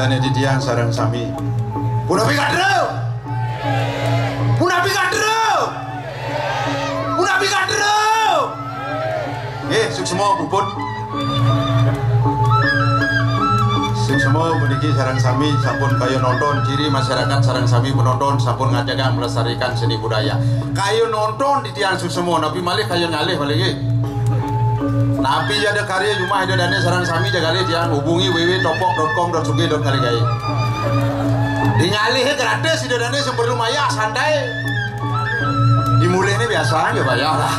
dane di tiang sareng sami. Punapi kadreu. Punapi kadreu. Punapi kadreu. Suksema puput. Suksema puniki sareng sami sampun kaya nonton ciri masyarakat sareng sami penonton sampun ngajaga melestarikan seni budaya. Kayu nonton di tiang suksema tapi malih kayu ngalih balik ge. Napi ada karya rumah itu dane sareng sami jaga le tiang hubungi www.topok.com.sugi.kaligai. Di ngalih gratis itu dane sumber lumayan santai. Dimulai ini biasa aja bayar lah.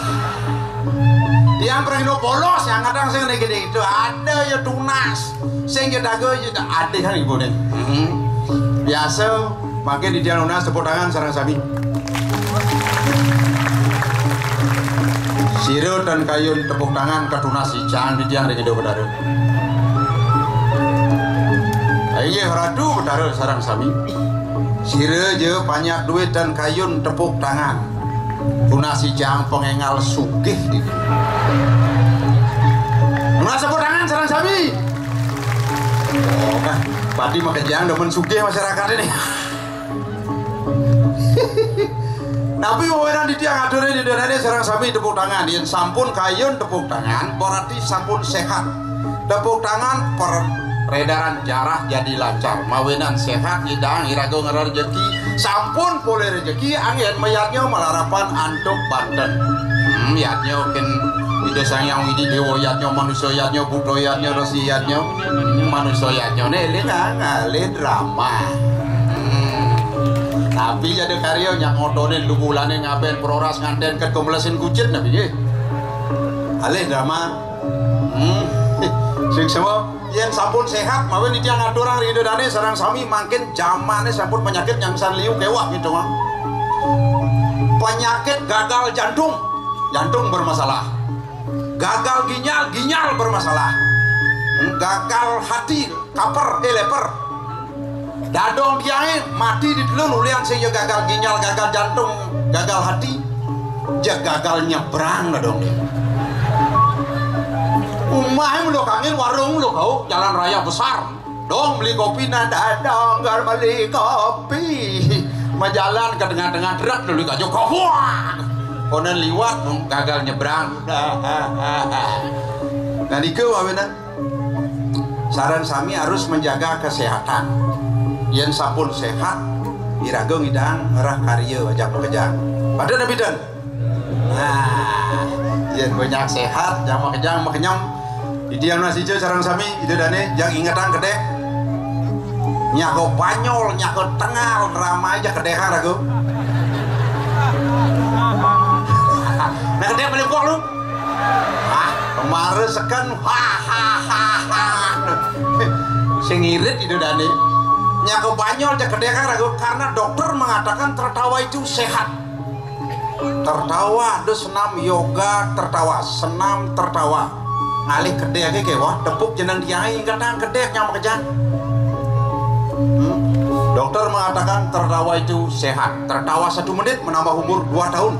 Yang perino polos yang kadang sing gede itu ada ya tunas sing dago ya ada kan ibu nih biasa makin di tiang lunas tepuk tangan sareng sami siro dan kayun tepuk tangan ke tunas si jangan di tiang gede bedaro ayo radu bedaro sareng sami siro je banyak duit dan kayun tepuk tangan Tunasi jang pengengal sugih di Tunas tepuk tangan sareng sami. Oh, nah, padi makan jang demen sugih masyarakat ini. Tapi wewenang di tiang adore di dene sareng sami tepuk tangan. Yen sampun kayun tepuk tangan berarti sampun sehat. Tepuk tangan peredaran darah jadi lancar. Mawenan sehat hidang irago ngerar rezeki. Sampun boleh rezeki angin mayatnya melarapan antuk badan yatnya kan ide sayang widi dewa yatnya manusia yatnya budo yatnya resi yatnya manusia yatnya ini ngalih drama tapi jadi karya yang ngodonin lugulannya ngaben peroras nganten ke komlesin kucit nabi ye alih drama sing semua yang sampun sehat mawen itu yang ngaturang ridho dane sareng sami makin zamannya sampun penyakit yang sanliu kewah gitu mah penyakit gagal jantung bermasalah gagal ginjal bermasalah gagal hati leper dadong kiai mati di dulu nulian sehingga gagal ginjal gagal jantung gagal hati gagal nyebrang dadong dia umah lo kangen warung lo kau jalan raya besar dong beli kopi nada dong gak beli kopi majalan ke tengah-tengah derak dulu kajo kopuan konen liwat gagal nyebrang nah dike wawena saran sami harus menjaga kesehatan yen sampun sehat irago ngidang ngerah karya ajak pekerjaan pada nabi dan nah yen banyak sehat jam makejang makenyam di tiang nasi jo sareng sami itu dane yang ingatan gede nyako banyol nyako tengal drama aja kedekan ragu nah gede beli kok lu kemarin sekan sing irit itu dane nyako banyol aja kedekan ragu karena dokter mengatakan tertawa itu sehat tertawa ada senam yoga tertawa senam tertawa ngalih kedek ke kewah tepuk jenang kiai kadang kedek yang makejan dokter mengatakan tertawa itu sehat tertawa 1 menit menambah umur 2 tahun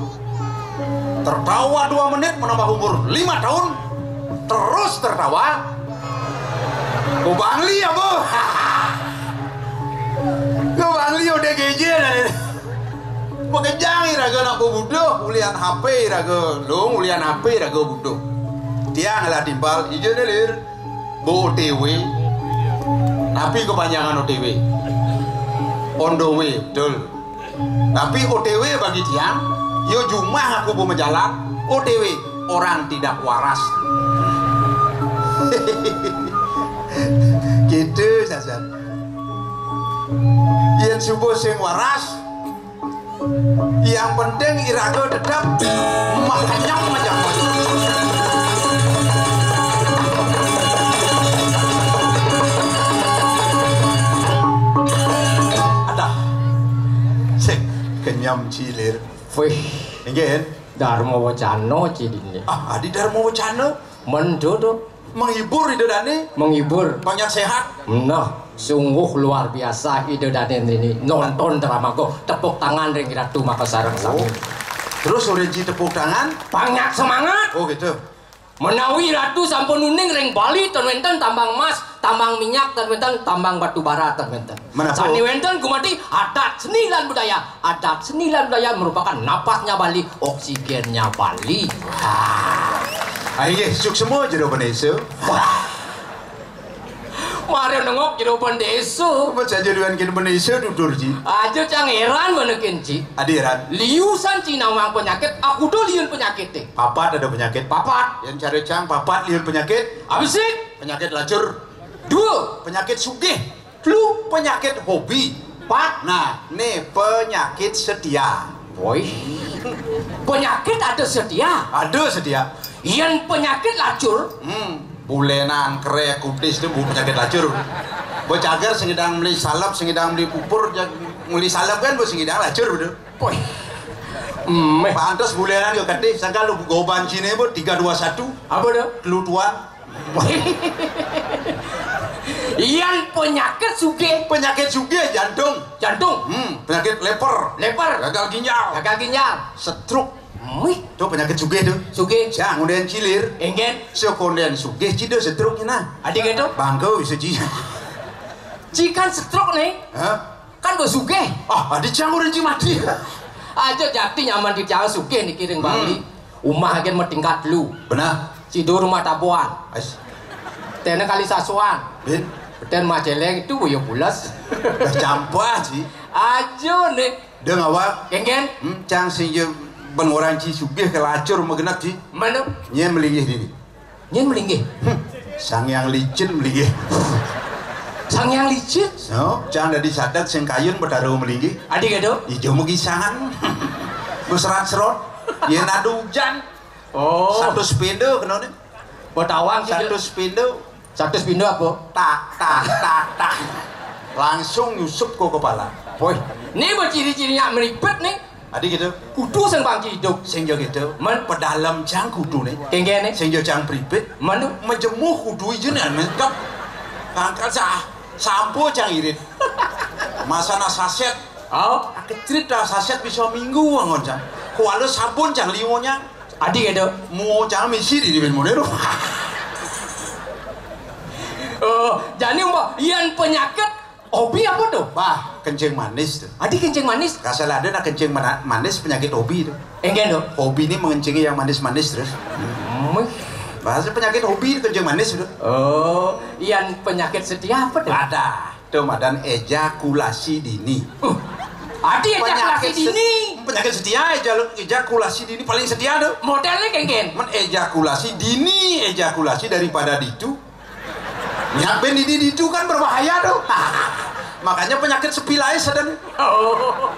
tertawa 2 menit menambah umur 5 tahun terus tertawa kubangli ya bu kubangli udah geje makejang iraga nak bubudo ulian HP iraga lu ulian HP iraga bubudo dia ngalah timbal ijo delir bu OTW tapi kepanjangan OTW on the way betul tapi OTW bagi tiang yo jumah aku mau menjalan OTW orang tidak waras gitu saja yang subuh sing waras yang penting irago dedap makanya macam kenyam cilir. Wih, ingin Dharma Wacana cidine. Adi Dharma Wacana mendodo menghibur ide dane, menghibur banyak sehat. Nah, sungguh luar biasa ide dane ini nonton drama kok tepuk tangan ring ratu maka sareng sami. Terus udah tepuk tangan, banyak semangat. Oh gitu. Menawi ratu sampun uning ring Bali ten wenten tambang emas, tambang minyak ten wenten tambang batu bara ten wenten. Sani wenten gumati adat seni lan budaya. Adat seni lan budaya merupakan napasnya Bali, oksigennya Bali. Ayo suk semua jero beneso. Mari nengok jero pendeso. Baca jaduan kin beneso dudur ji. Aja cang heran menekin ji. Adiran. Liusan Cina mang penyakit, aku do liun penyakit teh. Papat ada penyakit. Papat. Yang cari cang papat liun penyakit. Abisik. Penyakit lacur. Dua. Penyakit sugih. Flu. Penyakit hobi. Pat. Nah, nih penyakit setia. Boy. Penyakit ada setia. Ada setia. Yang penyakit lacur. Bulenan, krek, kutis itu penyakit lacur. Bos cagar sengidang beli salap, sengidang beli pupur, beli salap kan bos sengidang lacur betul. Boy. Pantas bulenan yo kadeh, sangka lu goban Cina bos 321. Apa dah? Kelutuan. Yang penyakit suge. Penyakit suge jantung. Jantung. Penyakit leper. Leper. Gagal ginjal. Gagal ginjal. Stroke. Wih. Itu penyakit suge tuh. Suge. Jangan kemudian cilir. Engen. Sekondian suge cido stroke nya nah. Adik itu. Bangkau bisa ji. Cikan stroke nih. Hah? Kan gue suge. Adik jangan udah mati. Aja jati nyaman di jangan suge nih kiring Bali. Umah agen metingkat lu. Benar. Cido rumah tabuan. Ais. Tena kali sasuan. Ben. Dan majeleng itu boyo pulas. Campur sih. Aja nih. Dia ngawak. Kengen. Cang sing pengurangan ci sugih ke lacur megenap ci. Mana? Nyen melinggih dini. Nyen melinggih. Sang yang licin melinggih. Sang yang licin. So, cang dari sadat sing kayun bertaruh melinggih. Adik itu. Ijo mugisangan. Berserat-serot. Yen adu hujan. Oh. Satu sepeda kena nih. Botawang Satu sepeda. Satu pindo apa? Tak. Langsung nyusup ke kepala. Boy. Ini ciri-cirinya meribet nih. Adik gitu. Kudu sing bangki hidup. Sing jo gitu. Men Pedalam cang kudu nih. Kengen nih. Sing jo cang pribet. Manu Mejemuh kudu ijen ya mengkap. Angkat sampo cang irit. Masana saset. Oh, Kecrit dah saset bisa minggu angon cang. Kuala sabun cang limonya. adik itu. Mau cang misi di ben model. Oh, jadi mbak, yang penyakit hobi apa tuh? Bah, kencing manis tuh. Adik kencing manis. Kasal ada nak kencing manis penyakit hobi tuh. Enggak tuh. Hobi ini mengencingi yang manis-manis terus. Bahasa penyakit hobi kencing manis tuh. Oh, yang penyakit setia apa tuh? Ada. Tuh madan ejakulasi dini. Adik ejakulasi dini. Penyakit setia ejakulasi dini paling setia tuh. Modelnya kengen. Men ejakulasi dini, ejakulasi daripada ditu. Nyampe di itu kan berbahaya tuh. Makanya penyakit sepilai sedang. Oh,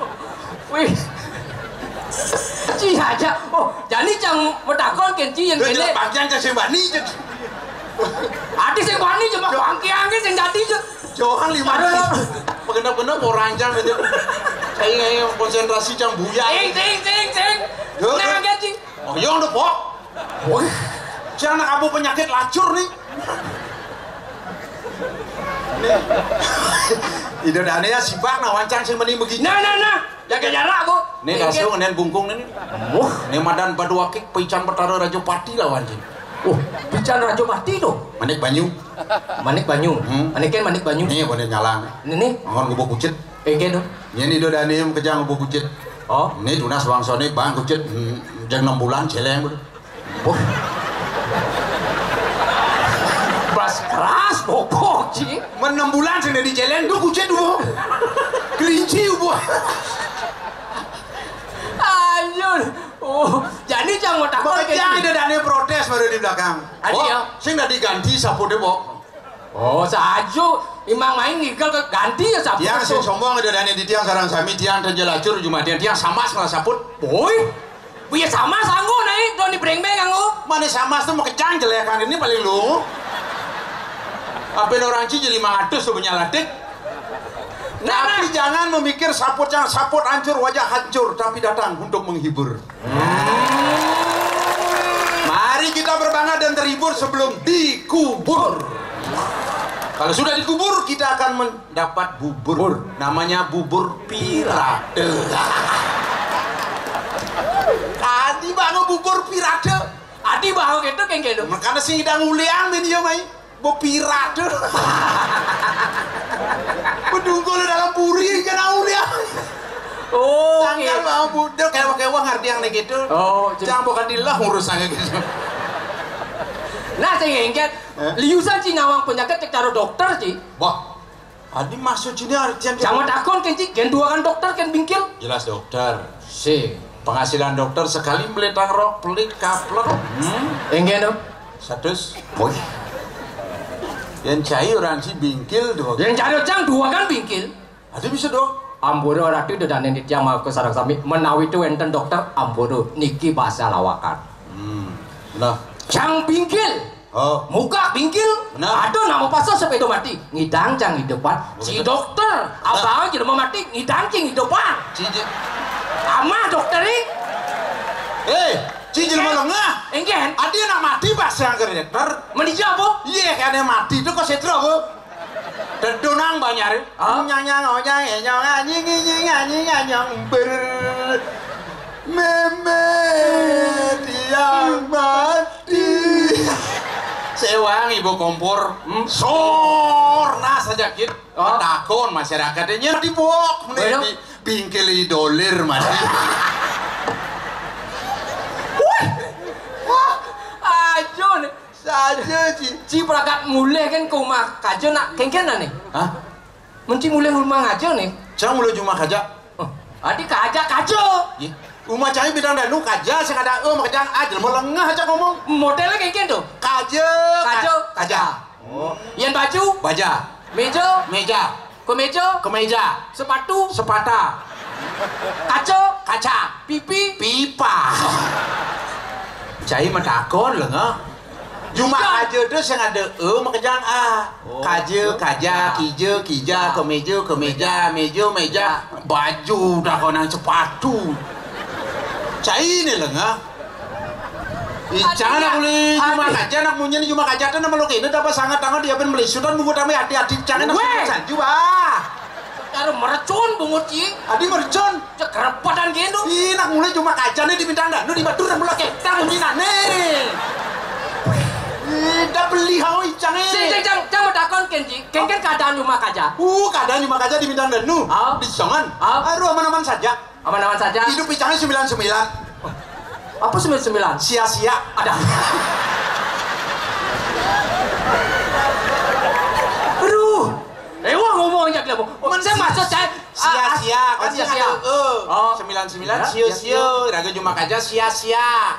wih. Ci aja. Oh, jadi cang medakon kenci yang Dia gede. bagian cang sembani. Adik sing wani cuma bangki-angki sing dadi. Johan 5 Aduh. Pengenap-kenap orang cang aja. Saya konsentrasi cang buya. Sing. Nah, gaji. Oh, yo udah pok. Wih. Cang nak abu penyakit lacur nih. Ide dane ya sibak na wancang sing meni begini. Nah. Jaga jarak, Bu. Nih langsung nen bungkung nih. Nih madan baduakik pican pertara Rajopati lawan sih. Oh, pican Rajopati tuh. Manik Banyu. Manik Banyu. Manik Banyu. Nih boleh nyalang. Ini. Ngon gubuk kucit. Tuh. Yen ide dane kejang gubuk kucit. Oh, Nih tunas bangsane bang kucit jeng 6 bulan celeng. oh. Bas keras bokok sih. 6 bulan sing di celeng tuh kucit tuh. Kelinci bu. Anjur. Oh, jadi jangan takut Makanya ide dane protes baru di belakang. Adi ya. Sing udah diganti sapu deh bok. Oh, sajo imang main ngigel ke ganti ya sapu. Tiang sing sombong ada dane di tiang sarang sami tiang dan jelacur cuma tiang sama salah saput. Boy. Biar sama sanggup naik don di breng-breng anggo. Mana sama tuh mau kecang jelekan ini paling lu. Apa orang Ci jadi 500 tuh punya latik. Tapi jangan memikir saput hancur wajah hancur tapi datang untuk menghibur. Mari kita berbangga dan terhibur sebelum dikubur. Kalau sudah dikubur kita akan mendapat bubur. Namanya bubur pirate. Tadi bangun bubur pirate. Adi bahu gitu kayak gitu. Makanya sing idang uliang ini ya mai. Bo pirat tuh. Bedunggul dalam puri jangan uliang. Oh, jangan mau budek kayak pakai uang ngerti yang gitu. Oh, jangan bukan dilah urusannya gitu. Nah, saya ingat liusan si nawang penyakit cek taruh dokter sih. Wah, adi maksud sini artian. Sama takon kan sih, kan dua kan dokter kan bingkil. Jelas dokter. Si penghasilan dokter sekali meletang rok pelit kaplek. Enggak dong. Satus. Boy. Yang cai orang si bingkil dong. Yang cari cang dua kan bingkil. Ada bisa dong. Ambodo orang itu udah nenit yang mau ke sarang sami menawi itu enten dokter ambodo niki bahasa lawakan. Nah. Cang bingkil. Oh. Muka bingkil. Benar. Ada nama pasal sepeda mati. Ngidang cang di depan. Si dokter. Abang jadi mau mati. Ngidang cing di depan. Cici. Ama dokter ini. Cici mau lengah. Enggak. Adi nak mati bahasa yang dokter. Menija apa? Iya kan yang mati itu kok setro bu. Dedonang banyak. Nyanyang nyanyang nyanyang ber. Memet yang mati. Sewang ibu kompor. Sorna saja kit. Takon masyarakatnya dibok. Di bingkil dolar mati. Ajon. Saja Ci prakat mulai kan ke rumah kajo nak kengken nih. Hah? Menci mulai rumah ngajo nih. Jangan mulai cuma kaja. Adik kaja kajo. Rumah cai bidang danu kaja sekadang makajang aja mau lengah aja ngomong. Modelnya kayak gitu. Kaja. Oh. Yang baju? Baja. Meja. Kemeja. Sepatu? Sepata. Kaca. Pipa. Cai mentakon lengah. Cuma kaja itu yang ada makajang kaja, kija, kemeja, meja, baju, dakonan sepatu. Cai ini lengah. Jangan aku li cuma kaja nak punya ni cuma kaja tu nama lo kini dapat sangat tangan dia pun beli sudah bungut kami hati-hati jangan nak sanju Karo mercun bungut ci. Adi mercun. Cek kerepotan gitu. Ih nak mulai cuma kaja ni di bintang dah, di batur dan mulai kita bunyi nane. Dah beli hau icang Cang takon kenji. Kenken keadaan rumah kaja. Keadaan cuma kaja di bintang danu. Di songan. Aduh aman-aman saja. Aman-aman saja. Hidup icangnya 99. Apa 99? Sia-sia. Ada. Aduh. Wah ngomong aja dia. Saya maksud saya sia-sia. Kan sia-sia. 99 sio-sio. Raga cuma kaja sia-sia.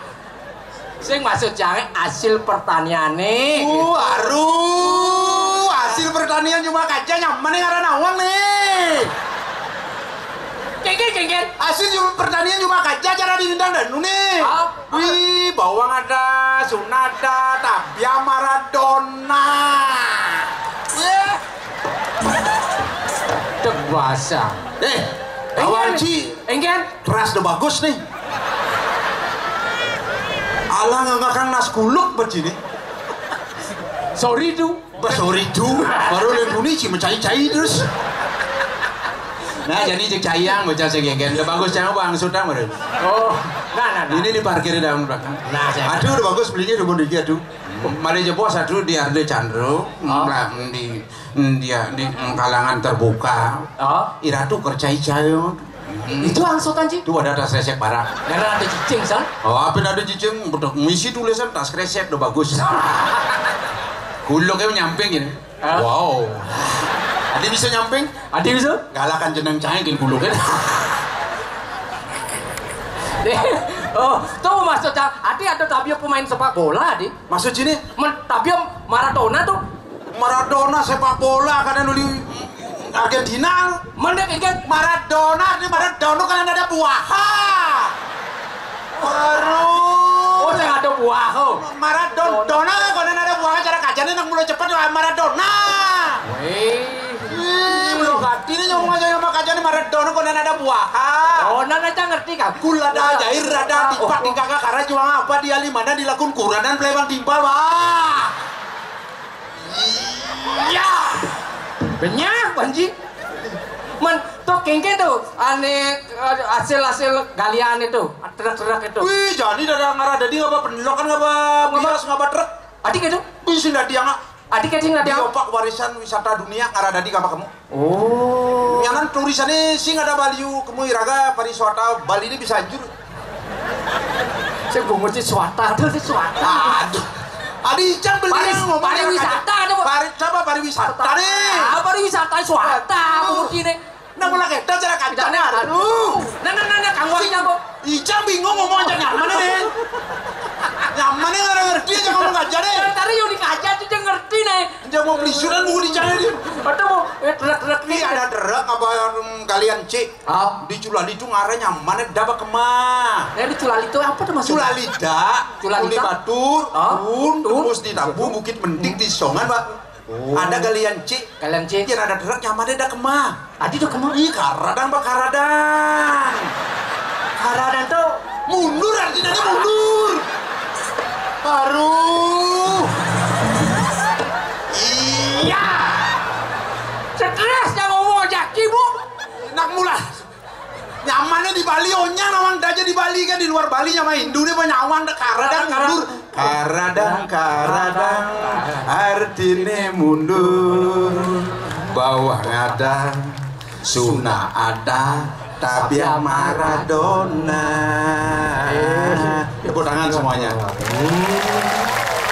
Saya maksud jangan hasil pertanian nih. Aduh, hasil pertanian cuma kaca nyaman nih karena nawang nih. Kengken. Hasil pertanian cuma kaca cara diundang dan nih. Wih, bawang ada, Sunada, Tabia, Maradona. Dewasa. Bawang Ci. Engken. Keras udah bagus nih. Alah nggak kan nas kuluk begini. Sorry tu. Baru lembuni sih mencari-cari terus. Nah jadi cek cayang baca segenggen. Udah bagus jangan bang sudah baru. Oh, nah. Ini diparkir di dalam belakang. Nah, aduh udah bagus belinya udah dikit aduh. Mari jebos aduh di Arde Chandro. Di kalangan terbuka. Iratu kercai-cai. Itu angsutan sih. Itu ada tas resep barang. Karena ada cicing san. Apa ada cicing? Betul. Misi tulisan tas resep udah bagus. Kuluknya nyamping gini. Wow. Adi bisa nyamping? Adi bisa? Galakan jeneng cahaya gini kuluknya. Tuh maksudnya Adi ada Tabio pemain sepak bola Adi. Maksud sini? Tabio Maradona tuh. Maradona sepak bola karena dulu Argentina. Mendek ikan Maradona kan ada buah. Baru. Oh, saya ada buah. Maradona kan ada buah cara kajane nak mulai cepat Maradona. Belum ganti nih ngomong aja sama kajane Maradona kan ada buah. Oh, nana ngerti kan? Gula ada jair ada tipak di kakak karena cuma apa dia limana dilakun kurang dan pelebang timpal wah. Iya. Banyak banji. Men, tuh kengke tuh, aneh hasil galian itu, truk-truk itu. Wih, jadi ada ngarah dadi ngapa pendelokan ngapa bias ngapa truk. Adik itu? Bisa dadi nga. Adik itu nggak ada. Opak warisan wisata dunia ngarah dadi ngapa kamu? Oh. Nyanan tulisannya sih nggak ada baliu kamu iraga pariwisata Bali ini bisa hancur. Saya belum ngerti swasta, tuh swasta. Aduh. Adi Ican beli ngomong pariwisata ada coba pariwisata nih. Pariwisata swasta mungkin nih. Nah mulai kita cara kancana. Aduh. Nah, Kang Wari jago. Ican bingung ngomong aja nyaman nih. Nyaman nih nggak ngerti aja ngomong aja deh. Tadi yang dikaca tuh dia ngerti nih. Dia mau beli surat mau dicari dia. Atau mau truk Nih ada truk apa kalian cek? Di Culali itu ngarah nyaman dapat kemah. Nah di Culali itu apa tuh maksudnya? Culalida, Culi Batur, terus di Tambu, Bukit Mendik, di Songan, Pak. Ada galian cik. Kalian cik. Yang ada truk nyamannya ada kemah. Adi tuh kemana? Ih, karadang, Pak, karadang. Karadang tuh mundur, artinya mundur. Aduh. Iya. Stres yang ngomong aja, Bu. Nak mulai. Nyamannya di Bali, onya nawang aja di Bali kan di luar Bali nyama Hindu dia nyaman karadang mundur. Karadang artinya mundur. Bawah ada, Suna ada, tapi Maradona. Tepuk tangan semuanya.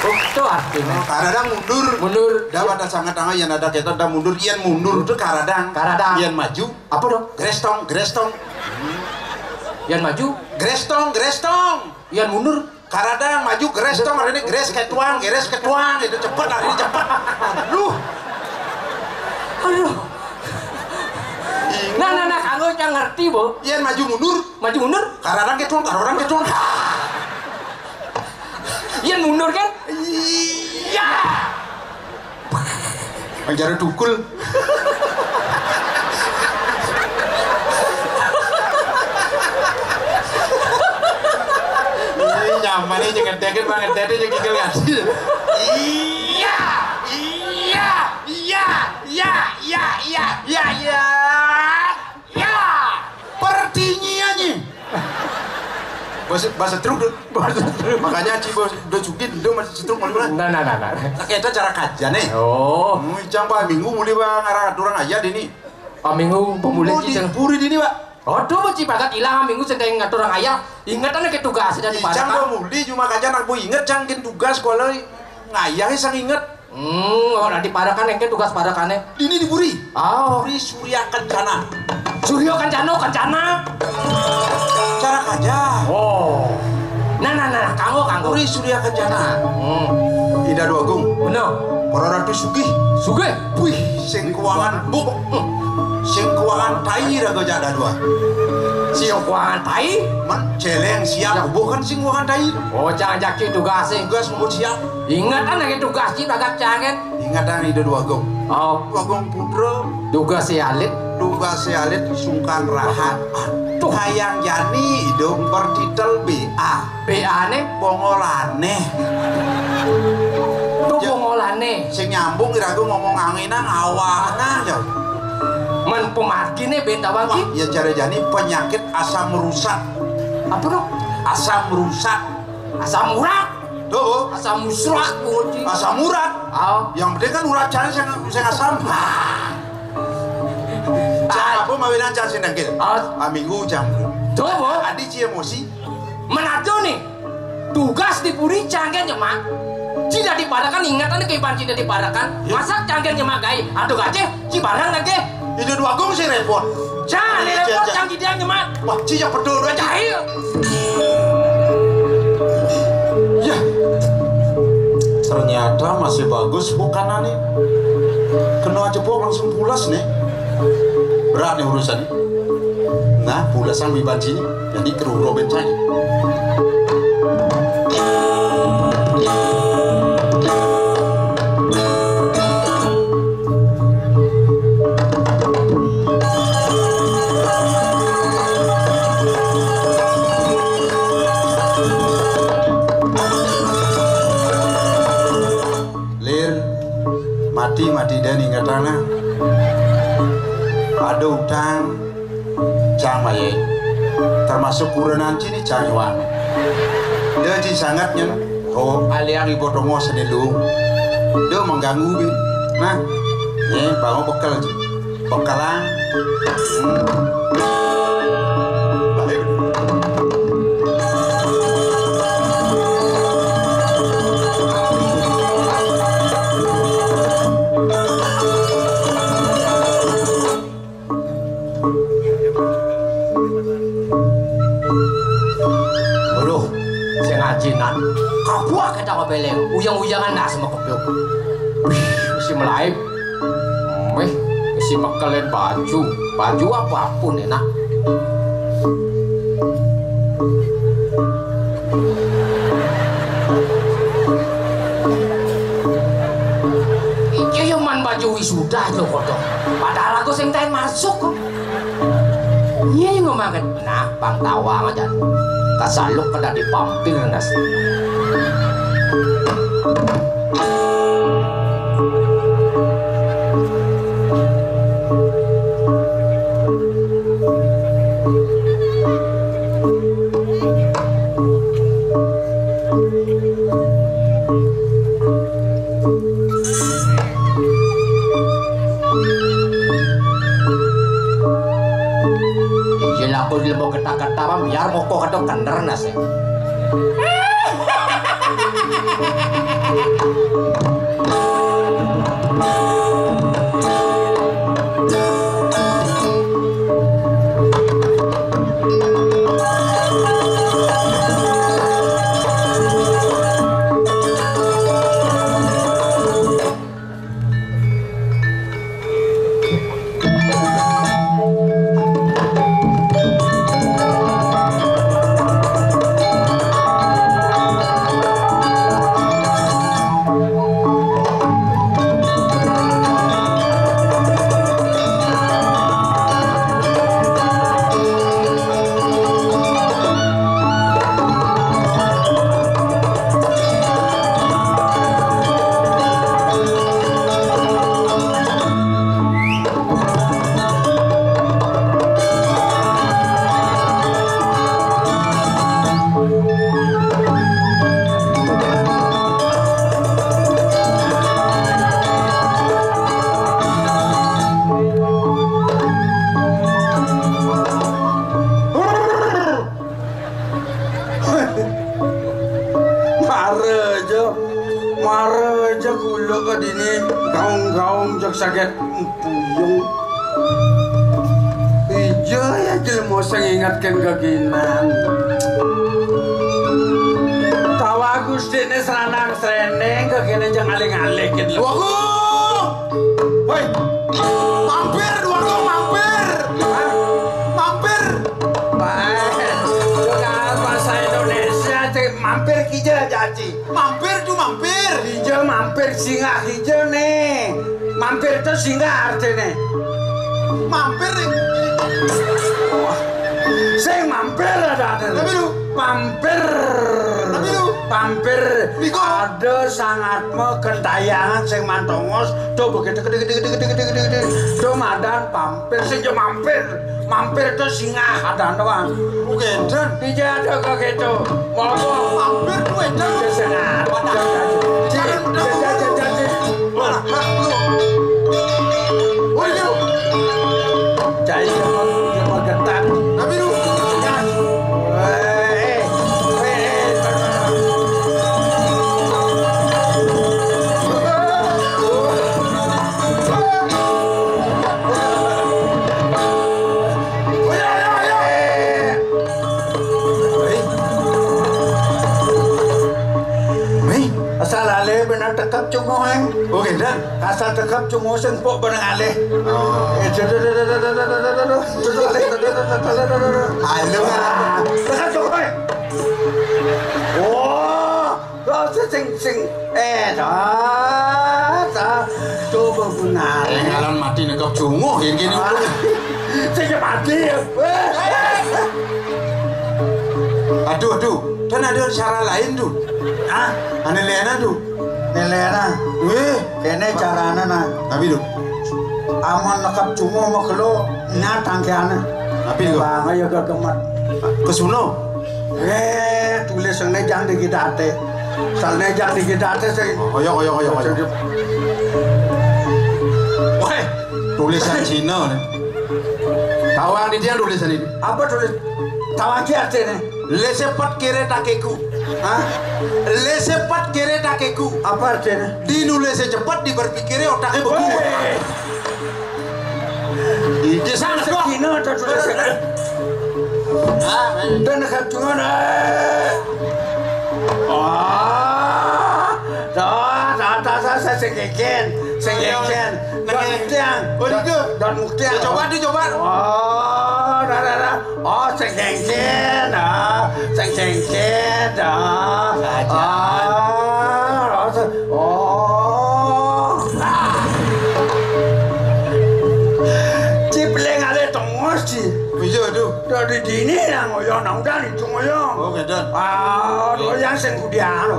Itu artinya karadang mundur. Dapat ada sangat tangan yang ada kita ada mundur. Ian mundur itu karadang. Ian maju. Apa dong? Grestong. Ian maju. Grestong. Ian mundur. Karadang maju grestong. Hari ini gres ketuang itu cepat hari ini cepat. Aduh. Nah, kamu yang ngerti, Bu. Ian maju mundur. Karadang ketuang. Ian mundur kan? Iya. Penjara dukul. Ini nyaman nih jangan deket banget tadi yang gigil ngasih. Iya. Pertinyiannya. Bahasa truk. Makanya Ci bos udah cukit udah masih truk mana. Nah. Kita cara kajian nih. Oh. Cang Pak Minggu mulai bang arah aturan aja dini. Pak Minggu pemulih cicang puri dini Pak. Oh tuh Ci bagat hilang Minggu sedang ngatur orang ayah. Ingatan ke tugas dan Cang Pak mulai cuma kajian aku inget cang kin tugas sekolah ngayahnya sang inget. Oh nanti padakan yang tugas padakannya. Dini diburi. Oh. Puri Surya Kencana. Kencana. Cara kaja. Oh. Nah, kamu. Puri Surya Kencana. Ida Dua Agung. Bener. Para Ratu Sugih. Wih, sing keuangan buk. Sing keuangan tai raga jada dua. Sing keuangan tai? Man celeng siap bukan sing keuangan tai. Oh, jangan jaki tugas mau siap. Ingatan lagi tugas sih agak jangan. Ingatan Ida Dua Agung. Oh, Dua Agung Putra. Tugas si Alit sungkan rahat. Tuh hayang jani hidung pertitel BA ne bongolane. Tuh bongolane sing nyambung irago ngomong anginang awana ya. Men pemarkine benta wangi. Ya cara jani penyakit asam rusak. Apa dong? Asam rusak. Asam urat. Tuh, asam musrak bunyi. Asam urat. Oh. Yang penting kan urat jani sing asam. Apa mawinan can sindangkil? Minggu jam. Coba. Adi ci emosi. Menato nih. Tugas di puri canggen nyemak. Tidak dipadakan ingatan ke ipan tidak dipadakan. Masak canggen nyemak gai. Aduh gace, ci barang lagi. Itu Dua Agung sih repot. Jangan repot canggi dia nyemak. Wah, ci yang pedul dua jahil. Ya. Ternyata masih bagus bukan nih. Kena jebok langsung pulas nih. Berat nih urusan ini. Nah, pulasan bibanci jadi kru Robin saya. Lir, mati dan ingat tanah. ada utang jang maye termasuk kurenan cini jangwang dia di sangatnya oh aliang ibu dongo senilu dia mengganggu bi nah ini bangun bekalan Jinan, kabuah kita ngobeleng, uyang-uyangan nak sama keblok. Mesti melayu, mesti mekelen baju apapun enak. Iki yo man baju wisuda lo kodok, padahal aku sing tain masuk kok. Iya yang ngomongin, nah bang tawang aja. Kasaluk kena dipampir nas. Aku dilebok kata-kata biar moko kadang kender nas ya. Sakit puyung ijo ya jelmo sing ingatkan keginan tawa gustine seranang sreneng kegene jang aling-aling gitu waku woi mampir bahasa Indonesia mampir kija jaci mampir hijau mampir singgah hijau nih mampir itu singgah artinya mampir nih saya mampir ada tapi lu mampir ada sangat mau kentayangan saya mantongos tuh begitu gede tuh madan mampir saya mampir itu singgah ada doang bukan tidak ada kok gitu mau mampir tuh itu sengat jadi mau getar tapi lu asal alih benar tekap cungo oke dah asal tekap cungo sempok benar alih halo tekap cungo oh sing coba benar ngalan mati nekap cungo yang gini sing mati aduh kan ada cara lain tuh Ane Lena tuh, Nelena, kene carana nah. tapi tuh, Aman lekap cuma mau kelo nyatang kiana. Tapi kok. Bang ayo ke kemat. Kesuno. Tulis yang nejang di kita ate. Sal nejang di kita ate sih. Koyo. Wah, tulisan Cina nih. Tawang di dia tulisan ini. Apa tulis? Tawang ki ate nih. Lesepat kere takeku. Hah? Lesepat kere takeku. Apa artinya? Dinulis cepat, diberpikirnya otaknya beku. Ide sana kok. Kina ada tulisan. Dan dekat cungan. Saya sengkeken. Dan muktiang. Coba. Oh, sengkeken. Cipleng ada tongos sih. Iya tuh. Dari dini yang ngoyo nang dan itu ngoyo. Oh, kedan. Lo yang sing kudian.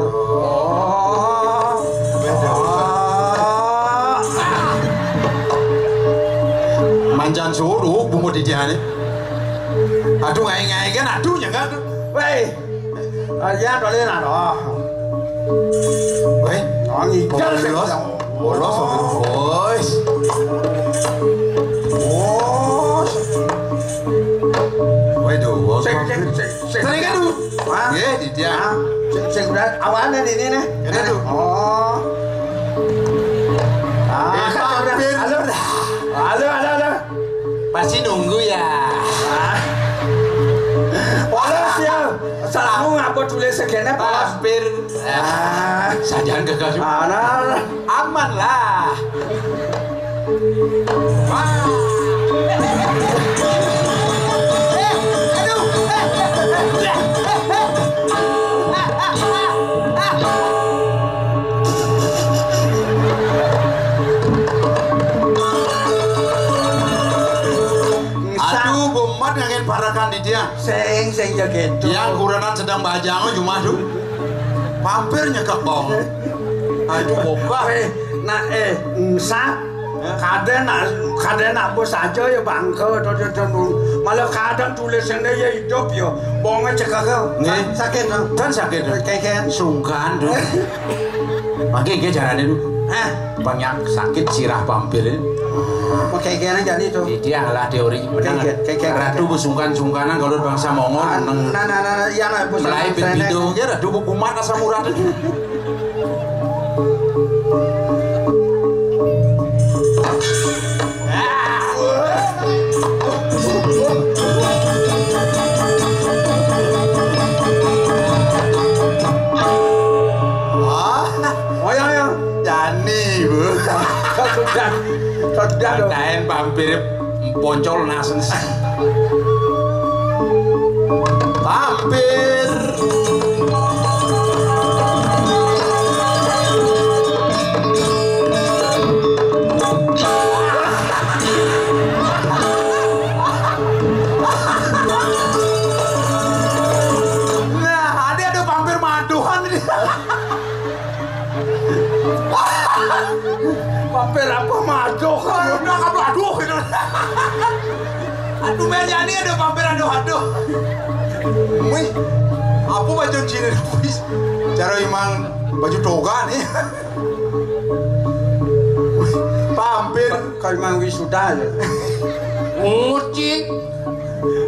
Manjan suruh bumbu di dia nih. Aduh ngai kan aduhnya kan. Wei. Ya dole na do. Wei, Ngikal sing bolos. Boys. Waduh, Sing kan tuh. Ye, di dia. Sing udah awane di ini nih. Ada tuh. Oh. Halo. Pasti nunggu ya. Polos ya. Salamu ngapa tulis segene polos. Hampir. Sajaan gagal. Aman lah. Aduh, bomat ngangin parakan di dia. Sing ya gitu. Yang kuranan sedang bajangan cuma tuh. Pampir nyekak bong. Aduh, boba. Nah sa kadang bos aja ya bangke malah kadang tulisannya ya hidup ya bonge cekak sakit kan sakit kayak sungkan tuh. Pakai ke caranya tuh. Banyak sakit sirah pampir ini. Kayak jadi tuh. Dia adalah teori menang. Ratu sungkan-sungkanan kalau bangsa Mongol menang. Nah, ya lah bos. Mulai video dia ratu kumat asam urat itu. Sudah daen pampir poncol nasen. Pampir. Nah, ada pampir maduhan ini. Pampir apa maduh kan? Udah kamu aduh gitu. Aduh meja ini ada pampir aduh. Wih, apa baju Cina wis? Cara imang baju toga nih. Pampir Kayak imang wisuda ya. Nguci.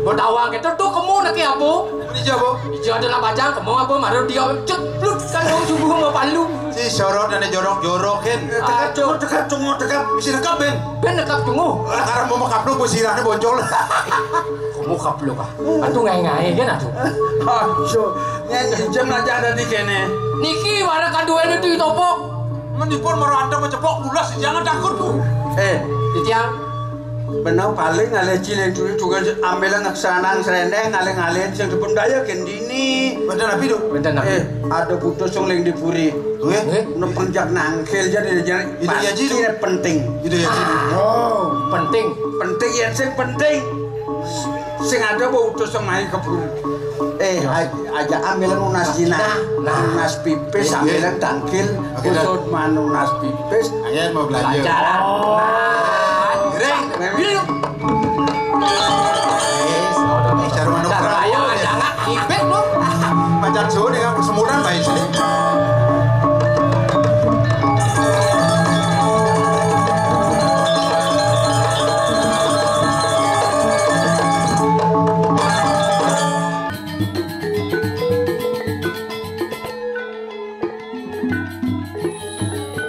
Berdawang kita tuh kamu nak apa? ini jabo. Ijo ada nak bajang kamu apa? Maru dia cepluk kan orang subuh mau palu. Si sorot dan jorok-jorokin. Dekat tunggu. Bisa dekat ben. Ben dekat tunggu. Karena mau makaplu sirahnya boncol. Kamu kaplu kah? Atuh ngai-ngai kan atuh. Aduh, nyanyi jam aja ada di kene. Niki warna kaduan itu ditopok. Menipun mau anda mencepok bulas, jangan takut tuh. Ditiang. Benar paling ngale cilik dulu juga ambilan ngaksanaan serendeng ngale sing dipun daya kendini. Bener nabi tuh. Bener nabi. Ada putus yang ling dipuri. Penjak nangkil jadi itu ya jiru. Penting. Itu ya jiru. Oh, Penting ya sing penting. Sing ada bau utus yang main kebun. Aja ambilan unas jina, unas pipis ambilan tangkil, usut manunas pipis. Ayan mau belanja. Oh,